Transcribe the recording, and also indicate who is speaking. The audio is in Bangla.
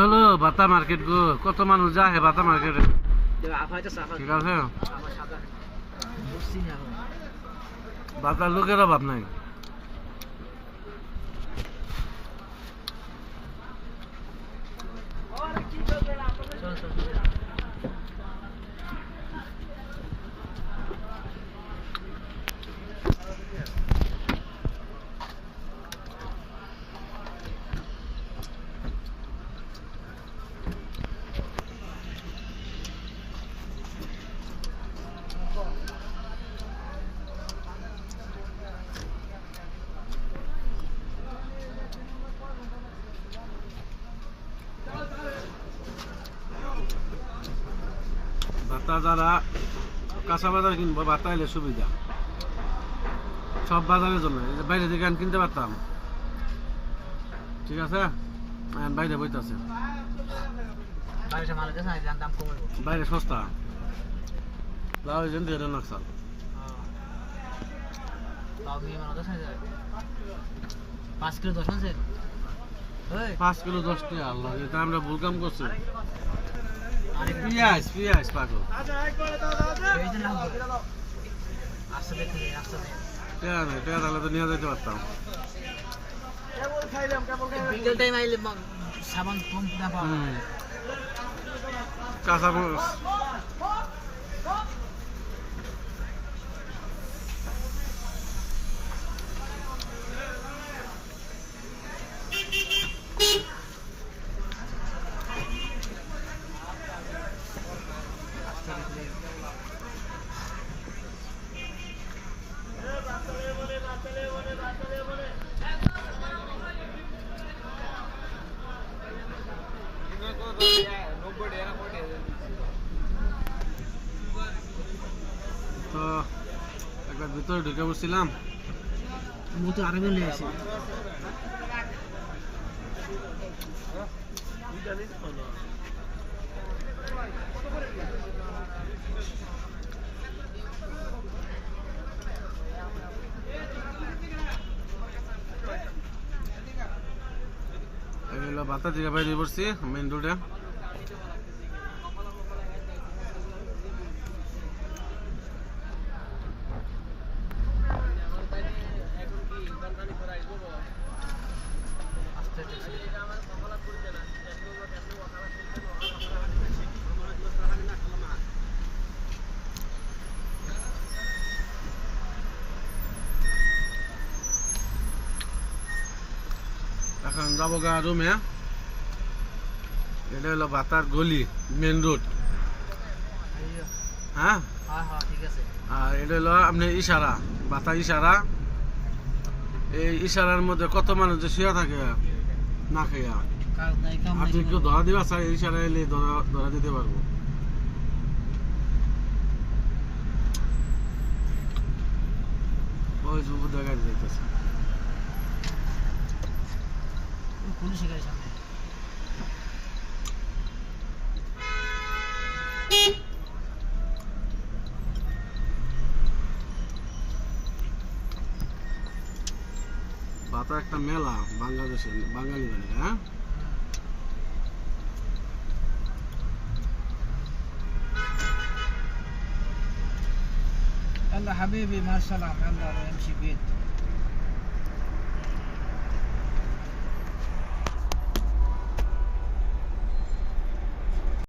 Speaker 1: হলো বাতা মার্কেট গো, কত মানুষ যায় বাতা মার্কেটে। ঠিক আছে, বাতার লোকের অভাব নাই। বাতা যারা কাঁচা বাজার কিনবো, বাতা এলে সুবিধা সব বাজারের জন্য। বাইরে থেকে কিনতে পারতাম, ঠিক আছে, বাইরে বইতেছে, বাইরে সস্তা লাউ নকশাল
Speaker 2: 5 কিলো 10 আছে,
Speaker 1: 5 কিলো 10 টাকা। আল্লাহ, এটা আমরা ভুল কাম করছি। পিঁয়াজ পিঁয়াজ পাগল, তাহলে তো নিয়ে যেতে পারতাম। কাঁচা মরিচ তো একবার ভিতরে ঢুকে বসছিলাম,
Speaker 2: তো আরো বলে আছে
Speaker 1: বাতা থেকে বাইরে পড়ছি মেন রোডে। এখন যাবো গা রুমে। এটা হলো বাতার গলি, মেন রোড। হ্যাঁ, আর এটা হলো আপনার ইশারা, বাতা ইশারা। এই ইশারার মধ্যে কত মানুষ যে শুয়ে থাকে না খেয়া। আপনি একটু ধরা দিবা স্যার, ইশারা এলে ধরা দিতে পারবো। ওই যুব জায়গায় যাইতেছে
Speaker 2: পুলিশের গাড়ির সামনে।
Speaker 1: বাতা একটা মেলা বাংলাদেশের, বাঙালি মানে। হ্যাঁ,
Speaker 2: يلا حبيبي مع السلامة، يلا امشي بيت.